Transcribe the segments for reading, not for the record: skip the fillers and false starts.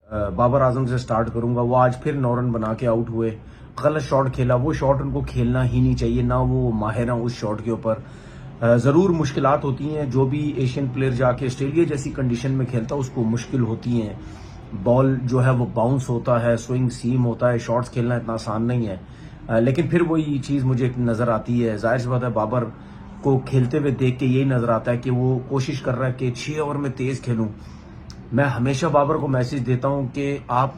बाबर आजम से स्टार्ट करूंगा। वो आज फिर 9 रन बना के आउट हुए, गलत शॉट खेला। वो शॉट उनको खेलना ही नहीं चाहिए, ना वो माहिर हैं उस शॉट के ऊपर। ज़रूर मुश्किलात होती हैं, जो भी एशियन प्लेयर जाके ऑस्ट्रेलिया जैसी कंडीशन में खेलता है उसको मुश्किल होती हैं। बॉल जो है वो बाउंस होता है, स्विंग सीम होता है, शॉट्स खेलना इतना आसान नहीं है। लेकिन फिर वही चीज़ मुझे नज़र आती है, जाहिर सी बात है बाबर को खेलते हुए देख के यही नज़र आता है कि वो कोशिश कर रहा है कि 6 ओवर में तेज़ खेलूं। मैं हमेशा बाबर को मैसेज देता हूं कि आप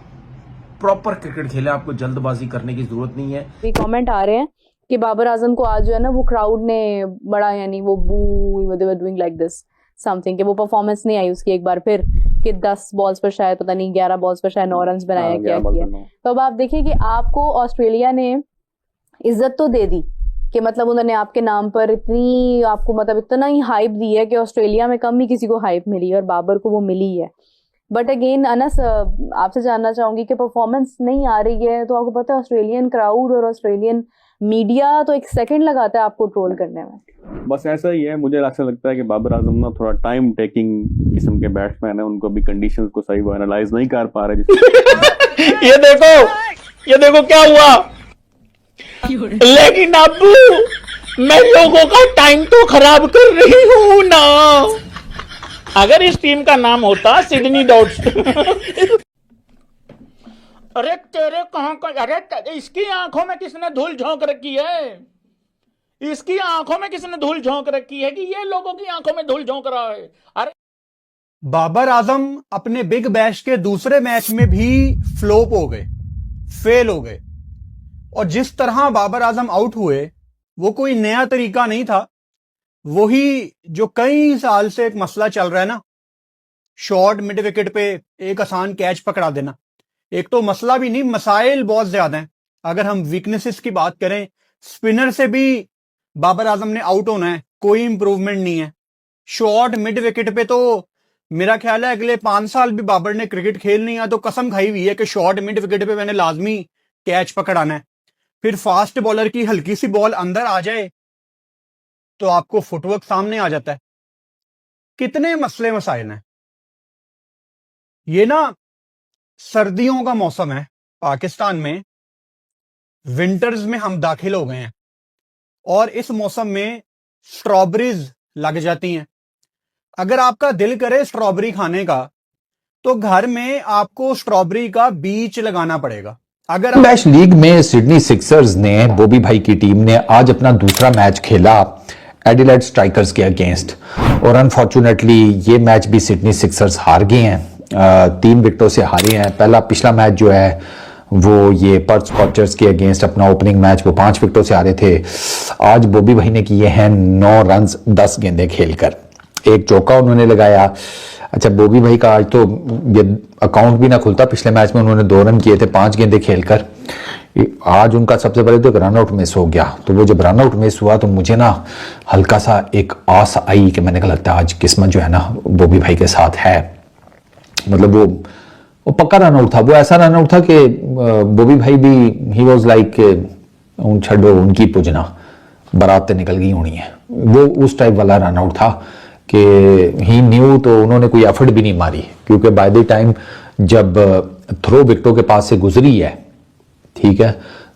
प्रॉपर क्रिकेट खेलें, आपको जल्दबाजी करने की जरूरत नहीं है। कमेंट आ रहे हैं कि बाबर आजम को आज जो है ना वो क्राउड ने बड़ा यानी वो but they were doing like this something कि वो परफॉर्मेंस नहीं आई उसकी एक बार फिर कि 10 बॉल्स पर शायद पता नहीं 11 बॉल्स पर शायद 9 रन बनाया क्या किया। तो अब आप देखिए कि आपको ऑस्ट्रेलिया ने इज्जत तो दे दी कि मतलब उन्होंने आपके नाम पर इतनी आपको मतलब इतना ही हाइप दी है कि ऑस्ट्रेलिया में कम ही किसी को हाइप मिली और बाबर को वो मिली है। बट अगेन अनस आपसे जानना चाहूंगी कि परफॉर्मेंस नहीं आ रही है तो आपको पता है ऑस्ट्रेलियन क्राउड और ऑस्ट्रेलियन मीडिया तो एक सेकंड लगाता है आपको ट्रोल करने में। बस ऐसा ही है, मुझे ऐसा लगता है कि बाबर आजम ना थोड़ा टाइम टेकिंग किस्म के बैट्समैन है, उनको भी कंडीशंस को सही वो एनालाइज नहीं कर पा रहे। ये देखो क्या हुआ। लेकिन अब्बू मैं लोगों का टाइम तो खराब कर रही हूं ना। अगर इस टीम का नाम होता सिडनी डॉट्स। अरे तेरे कहां का, अरे इसकी आंखों में किसने धूल झोंक रखी है? इसकी आंखों में किसने धूल झोंक रखी है कि ये लोगों की आंखों में धूल झोंक रहा है? अरे बाबर आजम अपने बिग बैश के दूसरे मैच में भी फ्लॉप हो गए, फेल हो गए। और जिस तरह बाबर आजम आउट हुए वो कोई नया तरीका नहीं था, वही जो कई साल से एक मसला चल रहा है ना, शॉर्ट मिड विकेट पे एक आसान कैच पकड़ा देना। एक तो मसला भी नहीं, मसाइल बहुत ज्यादा हैं। अगर हम वीकनेसेस की बात करें, स्पिनर से भी बाबर आजम ने आउट होना है, कोई इंप्रूवमेंट नहीं है। शॉर्ट मिड विकेट पे तो मेरा ख्याल है अगले 5 साल भी बाबर ने क्रिकेट खेल नहीं है तो कसम खाई हुई है कि शॉर्ट मिड विकेट पे मैंने लाजमी कैच पकड़ाना है। फिर फास्ट बॉलर की हल्की सी बॉल अंदर आ जाए तो आपको फुटवर्क सामने आ जाता है। कितने मसले मसाइल हैं। ये ना सर्दियों का मौसम है पाकिस्तान में, विंटर्स में हम दाखिल हो गए हैं और इस मौसम में स्ट्रॉबेरीज लग जाती हैं। अगर आपका दिल करे स्ट्रॉबेरी खाने का तो घर में आपको स्ट्रॉबेरी का बीज लगाना पड़ेगा। अगर मैच लीग में सिडनी सिक्सर्स ने, बॉबी भाई की टीम ने आज अपना दूसरा मैच खेला एडिलेड स्ट्राइकर्स के अगेंस्ट और अनफॉर्चुनेटली ये मैच भी सिडनी सिक्सर्स हार गए हैं, 3 विकेटों से हारे हैं। पहला पिछला मैच जो है वो ये पर्थ स्कॉचर्स के अगेंस्ट अपना ओपनिंग मैच वो 5 विकेटों से हारे थे। आज बॉबी भाई ने किए हैं 9 रन 10 गेंदें खेलकर, एक चौका उन्होंने लगाया। अच्छा, बॉबी भाई का आज तो ये अकाउंट भी ना खुलता, पिछले मैच में उन्होंने 2 रन किए थे 5 गेंदें खेलकर। आज उनका सबसे पहले तो एक रन आउट मिस हो गया, तो वो जब रन आउट मिस हुआ तो मुझे ना हल्का सा एक आस आई कि मैंने कहा लगता है आज किस्मत जो है ना बॉबी भाई के साथ है। मतलब वो पक्का रन आउट था, वो ऐसा रन आउट था कि बॉबी भाई भी ही वाज लाइक छड़ो उनकी पुजना बारात निकल गई होनी है, वो उस टाइप वाला रन आउट था कि ही न्यू। तो उन्होंने कोई एफर्ट भी नहीं मारी क्योंकि बाय द टाइम जब थ्रो विकेटों के पास से गुजरी है, ठीक है,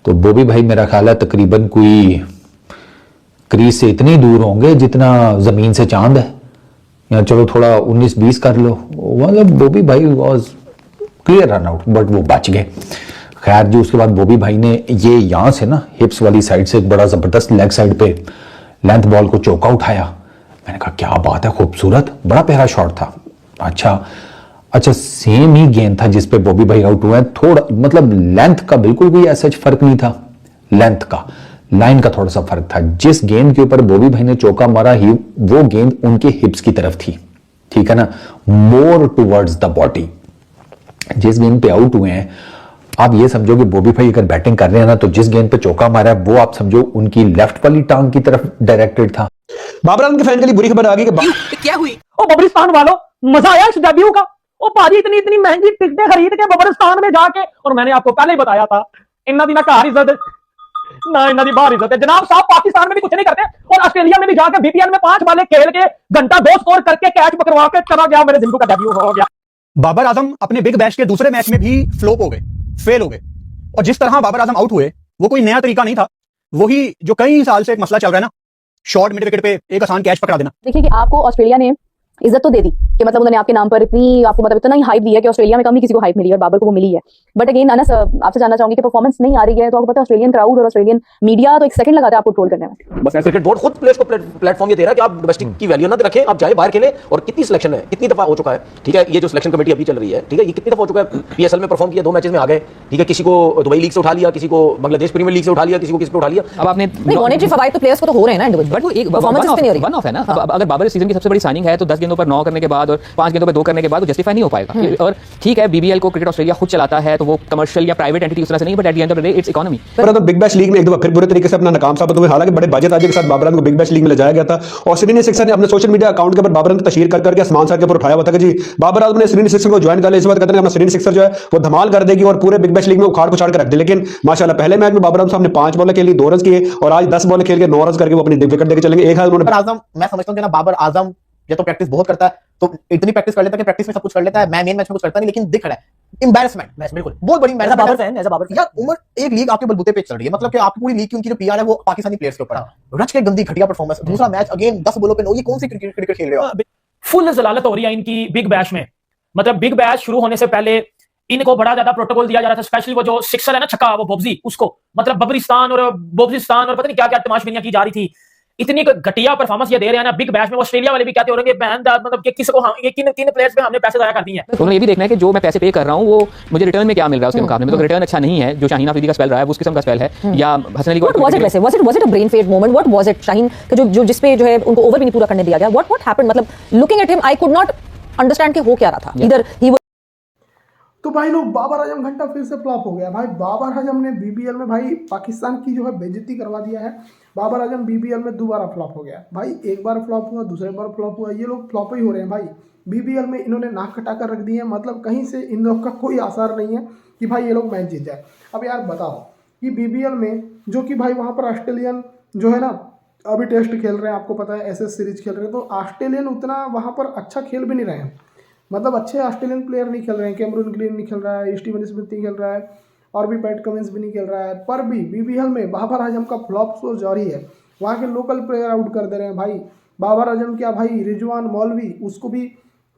तो बॉबी भाई मेरा ख्याल है तकरीबन कोई क्रीज से इतनी दूर होंगे जितना जमीन से चांद है, या चलो थोड़ा 19-20 कर लो। मतलब बॉबी भाई was clear run out but वो बच गए। खैर जी, उसके बाद बॉबी भाई ने ये यहां से ना हिप्स वाली साइड से एक बड़ा जबरदस्त लेग साइड पे लेंथ बॉल को चौका उठाया। मैंने कहा क्या बात है, खूबसूरत, बड़ा प्यारा शॉट था। अच्छा सेम ही गेंद था जिसपे बॉबी भाई आउट हुआ है। थोड़ा मतलब लेंथ का बिल्कुल भी ऐसा फर्क नहीं था, लेंथ का लाइन का थोड़ा सा फर्क था। जिस गेंद के ऊपर बॉबी भाई ने चौका मारा ही वो गेंद उनके हिप्स की तरफ थी, ठीक है ना, मोर टुवर्ड्स द बॉडी। जिस गेंद पे आउट हुए हैं आप ये समझो कि बॉबी भाई अगर बैटिंग कर रहे हैं ना तो जिस गेंद पे चौका मारा है वो आप समझो उनकी लेफ्ट वाली टांग की तरफ डायरेक्टेड था। बाबर आजम के फैन के लिए बुरी खबर आ गई कि क्या हुई? ओ बबरिस्तान वालों, मजा आया इस डेब्यू का? ओ पाजी इतनी महंगी टिकटें खरीद के बबरिस्तान में जाके, और मैंने आपको पहले ही बताया था इन्ना दी ना घर इज्जत ना इन्ना दी बाहर इज्जत है। जनाब साहब पाकिस्तान में भी कुछ नहीं करते और ऑस्ट्रेलिया में भी जाके बीपीएल में 5 बालें खेल के घंटा 2 स्कोर करके कैच पकड़वा के चला गया, मेरे जिंदू का डेब्यू हो गया। बाबर आजम अपने बिग बैश के दूसरे मैच में भी फ्लॉप हो गए, फेल हो गए। और जिस तरह बाबर आजम आउट हुए वो कोई नया तरीका नहीं था, वही जो कई साल से एक मसला चल रहा है ना, शॉर्ट मिड विकेट पे एक आसान कैच पकड़ा देना। देखिए कि आपको ऑस्ट्रेलिया ने इज्जत तो दे दी कि मतलब उन्होंने आपके नाम पर इतनी आपको मतलब इतना ही हाइप दिया कि ऑस्ट्रेलिया में कम ही किसी को हाइप मिली और बाबर को वो मिली है। बट अगेन अनस आपसे जानना चाहूंगी कि परफॉर्मेंस नहीं आ रही है तो आपको पता है ऑस्ट्रेलियन क्राउड और ऑस्ट्रेलियन मीडिया तो एक सेकंड लगाता है आपको ट्रोल करने में। बस ऐसे क्रिकेट बोर्ड खुद प्लेयर्स को प्लेटफॉर्म ये दे रहा है कि आप डोमेस्टिक की वैल्यू ना रखें, आप जाए बाहर खेलें। और कितनी सिलेक्शन है, कितनी दफा हो चुका है, ठीक है, ये जो सिलेक्शन कमेटी अभी चल रही है, ठीक है, ये कितनी दफा हो चुका है, पीएसएल में परफॉर्म किया, 2 मैचेस में आ गए, ठीक है, किसी को दुबई लीग से उठा लिया, किसी को बांग्लादेश प्रीमियर लीग से उठा लिया, किसी को किस पे उठा लिया। अब आपने नहीं मॉनेटरी फवाइद तो प्लेयर्स को तो हो रहे हैं ना इंडिविजुअल, बट वो एक परफॉर्मेंस पे नहीं हो रही। वन ऑफ है ना। अब अगर बाबर इस सीजन की सबसे बड़ी साइनिंग है तो 10 गेंदों पर 9 करने के बाद और 5 गेंदों पर 2 करने के बाद वो जस्टिफाई नहीं हो पाएगा। और ठीक है, बीबीएल को क्रिकेट ऑस्ट्रेलिया खुद चलाता है तो वो कमर्शियल या प्राइवेट एंटिटी उस तरह से नहीं, but at the end of the day it's economy. पर तो बिग बैश लीग में एक दफा फिर बुरे तरीके से अपना नाकाम साबित हुए। हालांकि बड़े बाजेताजी के साथ बाबर आजम को बिग बैश लीग में ले जाया गया था और सिडनी सिक्सर ने अपने सोशल मीडिया अकाउंट के ऊपर बाबर आजम की तस्वीर कर करके आसमान सर के ऊपर उठाया हुआ था कि जी बाबर आजम ने सिडनी सिक्सर को ज्वाइन कर लिया। इस बात कहते हैं अपना सिडनी सिक्सर जो है वो धमाल कर देगी और पूरे बिग बैश लीग में उखाड़ पुछाड़ कर रख दे। लेकिन माशाल्लाह पहले मैच में बाबर आजम साहब ने 5 बॉल खेली, 2 रन किए और आज 10 बॉल खेल के 9 रन करके वो अपनी विकेट देके चलेंगे। एक है उन्होंने आजम, मैं समझता हूँ कि ना बाबर आजम या तो प्रैक्टिस बहुत करता है, तो इतनी प्रैक्टिस कर लेता है कि प्रैक्टिस में सब कुछ कर लेता है। मैं मेन मैच में कुछ करता नहीं, लेकिन दिख रहा है एम्बैरेसमेंट मैच, बिल्कुल बहुत बड़ी as a Babar fan, as a Babar यार उम्र एक लीग आपके बलबूते पे चल रही है, मतलब कि आपकी पूरी लीग की उनकी जो पीआर है वो पाकिस्तानी प्लेयर्स के ऊपर है। रच के गंदी घटिया परफॉर्मेंस, दूसरा मैच अगेन 10 बॉलों पे 9, ये कौन सी क्रिकेट खेल रहे हो? फुल जलालत हो रही है इनकी बिग बैश में। मतलब बिग बैश शुरू होने से पहले इनको बड़ा ज्यादा प्रोटोकॉल दिया जा रहा था, स्पेशली वो जो सिक्सर है ना छक्का, वो बोब्जी, उसको मतलब बबरिस्तान और बोब्जिस्तान और पता नहीं क्या क्या तमाशबिनियां की जा रही थी। इतनी घटिया परफॉर्मेंस ये दे रहे हैं ना बिग बैश में, ऑस्ट्रेलिया वाले भी कहते हो रहे हैं बहनदार, मतलब कि किसको हम ये किन प्लेयर्स पे हमने पैसे जाया कर दिए हैं। तो उन्हें ये भी देखना है कि जो मैं पैसे पे कर रहा हूँ वो मुझे रिटर्न में क्या मिल रहा है उसके मुकाबले में। तो रिटर्न अच्छा नहीं है, जो शाहीन अफरीदी का स्पेल रहा है उस किस्म का स्पेल है, या Hasan Ali What was it वैसे? Was it a brain fade moment? What was it? Shaheen का जो जिस पे जो है उनको ओवर भी नहीं पूरा करने दिया गया। What happened? मतलब looking at him I could not understand कि हो क्या रहा था। Either he was तो भाई लोग बाबर आजम घंटा फिर से फ्लॉप हो गया। भाई बाबर आजम ने बीबीएल में भाई पाकिस्तान की जो है बेइज्जती करवा दिया है। बाबर आजम बीबीएल में दोबारा फ्लॉप हो गया भाई। एक बार फ्लॉप हुआ, दूसरे बार फ्लॉप हुआ, ये लोग फ्लॉप ही हो रहे हैं भाई। बीबीएल में इन्होंने नाक कटा कर रख दी है, मतलब कहीं से इन लोग का कोई आसार नहीं है कि भाई ये लोग मैच जीत जाए। अब यार बताओ कि बीबीएल में जो कि भाई वहाँ पर ऑस्ट्रेलियन जो है ना अभी टेस्ट खेल रहे हैं, आपको पता है एसएस सीरीज खेल रहे हैं, तो ऑस्ट्रेलियन उतना वहाँ पर अच्छा खेल भी नहीं रहे हैं, मतलब अच्छे ऑस्ट्रेलियन प्लेयर नहीं खेल रहे हैं। कैमरून ग्रीन नहीं खेल रहा है, स्टीवन स्मिथ नहीं खेल रहा है और भी पैट कमिंस भी नहीं खेल रहा है। पर भी बीबीएल में बाबर आजम का फ्लॉप शो जारी है। वहाँ के लोकल प्लेयर आउट कर दे रहे हैं भाई। बाबर आजम क्या भाई रिजवान मौलवी उसको भी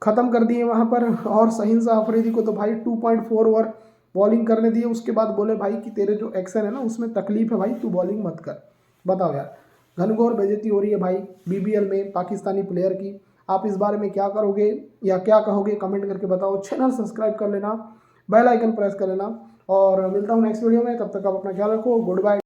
ख़त्म कर दिए वहाँ पर, और शहीन शाह अफरीदी को तो भाई 2.4 ओवर बॉलिंग करने दिए। उसके बाद बोले भाई कि तेरे जो एक्शन है ना उसमें तकलीफ है भाई, तू बॉलिंग मत कर। बताओ यार, घनघोर बेइज्जती हो रही है भाई बीबीएल में पाकिस्तानी प्लेयर की। आप इस बारे में क्या करोगे या क्या कहोगे कमेंट करके बताओ। चैनल सब्सक्राइब कर लेना, बेल आइकन प्रेस कर लेना और मिलता हूँ नेक्स्ट वीडियो में। तब तक आप अपना ख्याल रखो। Good bye.